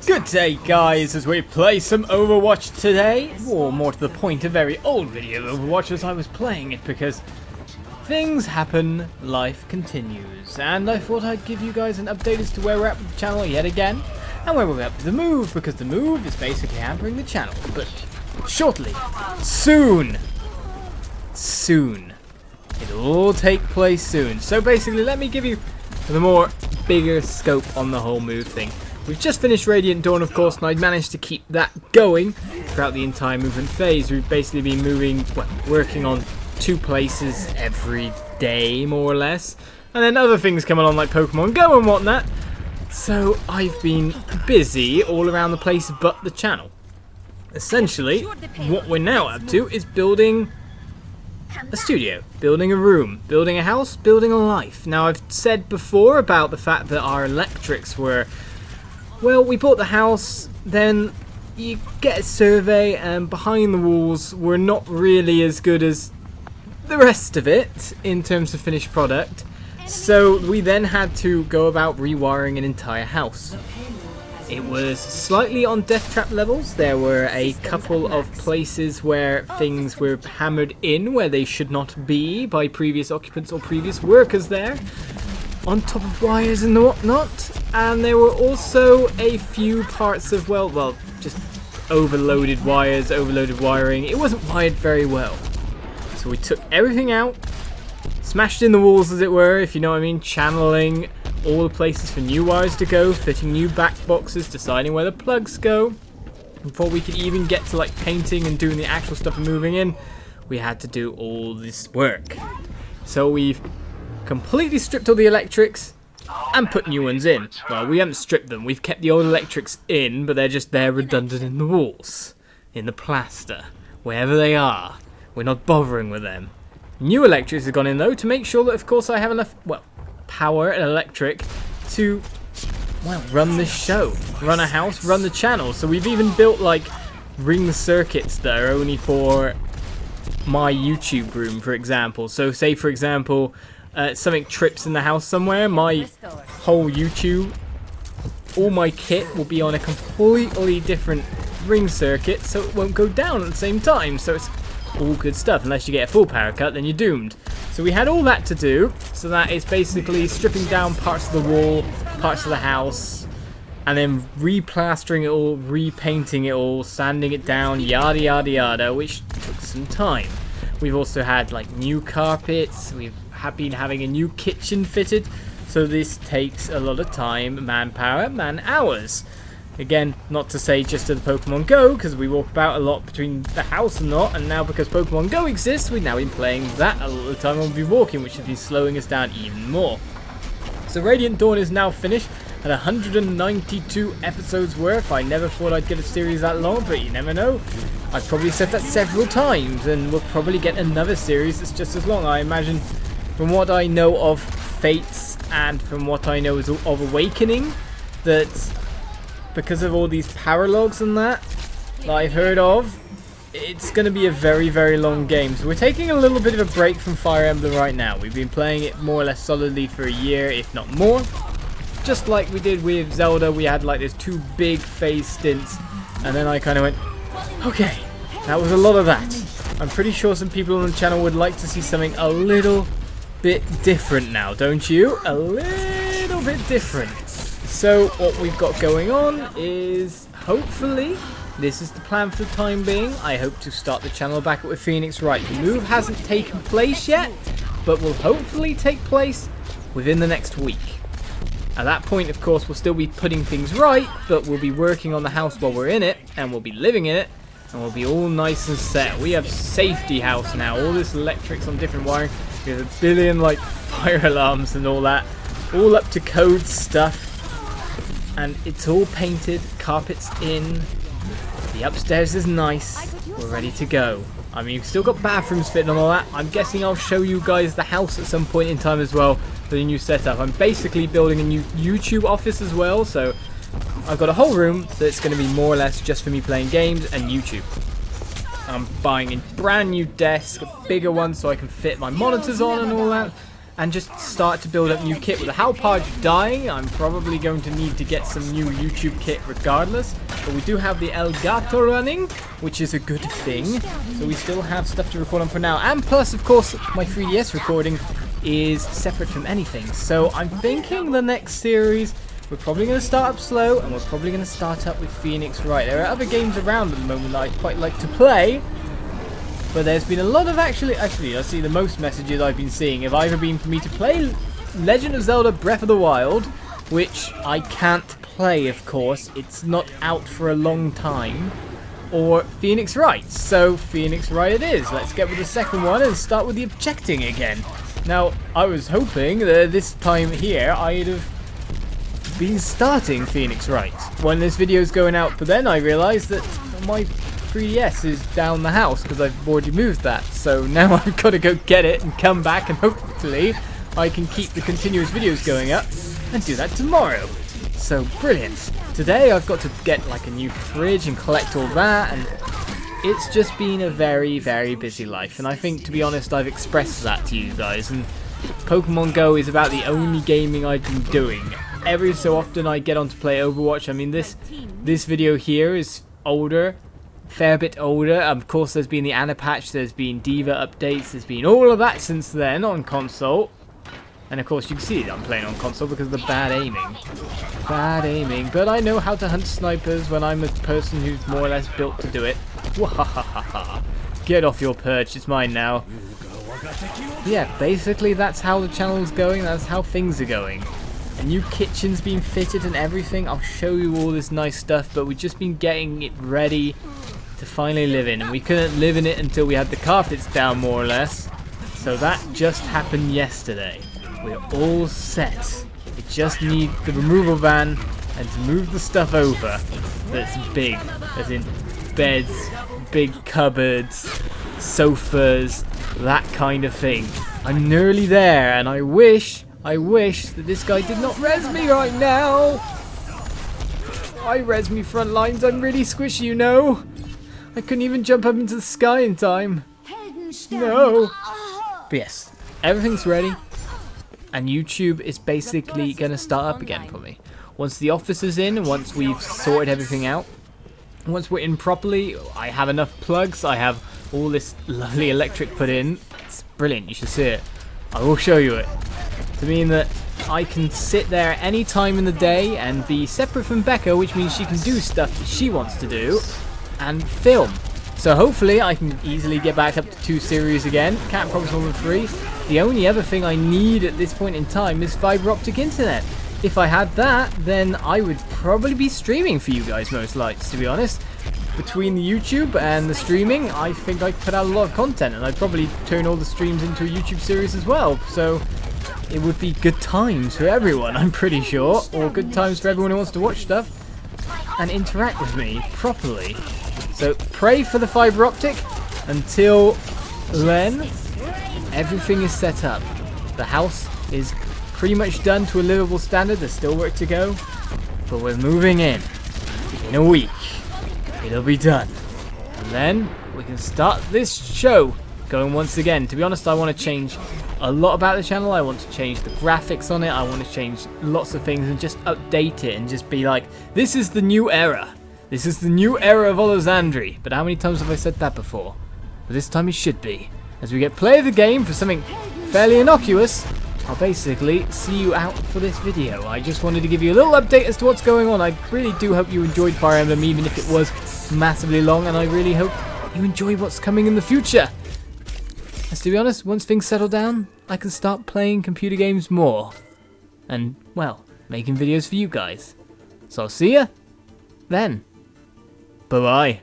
Good day, guys, as we play some Overwatch today, or more to the point, a very old video of Overwatch as I was playing it because things happen, life continues, and I thought I'd give you guys an update as to where we're at with the channel yet again, and where we're up to the move, because the move is basically hampering the channel, but shortly, soon, it'll all take place soon. So basically, let me give you the more bigger scope on the whole move thing. We've just finished Radiant Dawn, of course, and I managed to keep that going throughout the entire movement phase. We've basically been moving, working on 2 places every day, more or less. And then other things come along like Pokemon Go and whatnot. So I've been busy all around the place but the channel. Essentially, what we're now up to is building a studio, building a room, building a house, building a life. Now, I've said before about the fact that our electrics were... well, we bought the house, then you get a survey, and behind the walls we're not really as good as the rest of it in terms of finished product. So we then had to go about rewiring an entire house. It was slightly on death trap levels. There were a couple of places where things were hammered in where they should not be by previous occupants or previous workers there, on top of wires and whatnot, and there were also a few parts of, well, just overloaded wires, overloaded wiring. It wasn't wired very well. So we took everything out, smashed in the walls as it were, if you know what I mean, channeling all the places for new wires to go, fitting new back boxes, deciding where the plugs go. Before we could even get to like painting and doing the actual stuff and moving in, we had to do all this work. So we've completely stripped all the electrics and put new ones in. Well, we haven't stripped them, we've kept the old electrics in, but they're just there redundant in the walls, in the plaster, wherever they are. We're not bothering with them. New electrics have gone in though, to make sure that of course I have enough, well, power and electric to, well, run this show, run a house, run the channel. So we've even built like ring circuits that are only for my YouTube room, for example. So say for example, something trips in the house somewhere, my whole YouTube, all my kit will be on a completely different ring circuit, so it won't go down at the same time. So it's all good stuff. Unless you get a full power cut, then you're doomed. So we had all that to do. So that is basically stripping down parts of the wall, parts of the house, and then replastering it all, repainting it all, sanding it down, yada yada yada, which took some time. We've also had like new carpets. We've been having a new kitchen fitted, so this takes a lot of time, manpower, man hours. Again, not to say just to the Pokemon Go, because we walk about a lot between the house and not, and now because Pokemon Go exists, we've now been playing that a lot of the time when we've been walking, which has been slowing us down even more. So Radiant Dawn is now finished at 192 episodes worth. I never thought I'd get a series that long, but you never know. I've probably said that several times, and we'll probably get another series that's just as long. I imagine, from what I know of Fates and from what I know of Awakening, that because of all these power logs and that I've heard of, it's going to be a very, very long game. So we're taking a little bit of a break from Fire Emblem right now. We've been playing it more or less solidly for a year, if not more. Just like we did with Zelda, we had like these 2 big phase stints, and then I kind of went, okay, that was a lot of that. I'm pretty sure some people on the channel would like to see something a little bit different now, don't you? A little bit different. So what we've got going on is, hopefully, this is the plan for the time being. I hope to start the channel back with Phoenix Wright. The move hasn't taken place yet, but will hopefully take place within the next week. At that point, of course, we'll still be putting things right, but we'll be working on the house while we're in it, and we'll be living in it, and we'll be all nice and set. We have safety house now, all this electrics on different wiring. We have a billion like fire alarms and all that, all up to code stuff. And it's all painted, carpets in, the upstairs is nice, we're ready to go. I mean, you've still got bathrooms fitting and all that. I'm guessing I'll show you guys the house at some point in time as well for the new setup. I'm basically building a new YouTube office as well, so I've got a whole room that's going to be more or less just for me playing games and YouTube. I'm buying a brand new desk, a bigger one so I can fit my monitors on and all that. and just start to build up new kit. With the Halpage dying, I'm probably going to need to get some new YouTube kit regardless. But we do have the El Gato running, which is a good thing. So we still have stuff to record on for now. And plus, of course, my 3DS recording is separate from anything. So I'm thinking the next series, we're probably going to start up slow, and we're probably going to start up with Phoenix Wright. There are other games around at the moment that I'd quite like to play. But there's been a lot of actually, I see the most messages I've been seeing have either been for me to play Legend of Zelda Breath of the Wild, which I can't play, of course. It's not out for a long time. Or Phoenix Wright. So Phoenix Wright it is. Let's get with the second one and start with the objecting again. Now, I was hoping that this time here I'd have been starting Phoenix Wright when this video's going out, but then I realised that my 3DS is down the house because I've already moved that. So now I've got to go get it and come back, and hopefully I can keep the continuous videos going up and do that tomorrow. So brilliant. Today I've got to get like a new fridge and collect all that, and it's just been a very, very busy life. And I think, to be honest, I've expressed that to you guys. And Pokemon Go is about the only gaming I've been doing. Every so often I get on to play Overwatch. I mean, this video here is older. Fair bit older. Of course, there's been the Anna patch, there's been Diva updates, there's been all of that since then on console. And of course, you can see that I'm playing on console because of the bad aiming. Bad aiming. But I know how to hunt snipers when I'm a person who's more or less built to do it. Wahahaha. Get off your perch, it's mine now. Yeah, basically that's how the channel's going, that's how things are going. A new kitchen's been fitted and everything. I'll show you all this nice stuff, but we've just been getting it ready to finally live in, and we couldn't live in it until we had the carpets down, more or less. So that just happened yesterday. We're all set. We just need the removal van and to move the stuff over that's big, as in beds, big cupboards, sofas, that kind of thing. I'm nearly there, and I wish that this guy did not res me right now. I res me front lines, I'm really squishy, you know. I couldn't even jump up into the sky in time. No. But yes, everything's ready. And YouTube is basically going to start up again for me. Once the office is in, once we've sorted everything out, once we're in properly, I have enough plugs, I have all this lovely electric put in. It's brilliant, you should see it. I will show you it. To mean that I can sit there any time in the day and be separate from Becca, which means she can do stuff that she wants to do and film. So hopefully I can easily get back up to 2 series again. Can't promise more than 3. The only other thing I need at this point in time is fiber optic internet. If I had that, then I would probably be streaming for you guys most likely, to be honest. Between the YouTube and the streaming, I think I could put out a lot of content, and I'd probably turn all the streams into a YouTube series as well. So it would be good times for everyone, I'm pretty sure. Or good times for everyone who wants to watch stuff and interact with me properly. So pray for the fiber optic. Until then, everything is set up. The house is pretty much done to a livable standard. There's still work to go, but we're moving in a week. It'll be done, and then we can start this show going once again. To be honest, I want to change a lot about the channel. I want to change the graphics on it. I want to change lots of things and just update it and just be like, this is the new era. This is the new era of Olizandri. But how many times have I said that before? But this time it should be. As we get play of the game for something fairly innocuous, I'll basically see you out for this video. I just wanted to give you a little update as to what's going on. I really do hope you enjoyed Fire Emblem, even if it was massively long, and I really hope you enjoy what's coming in the future. As to be honest, once things settle down, I can start playing computer games more. And, well, making videos for you guys. So I'll see ya then. Bye-bye.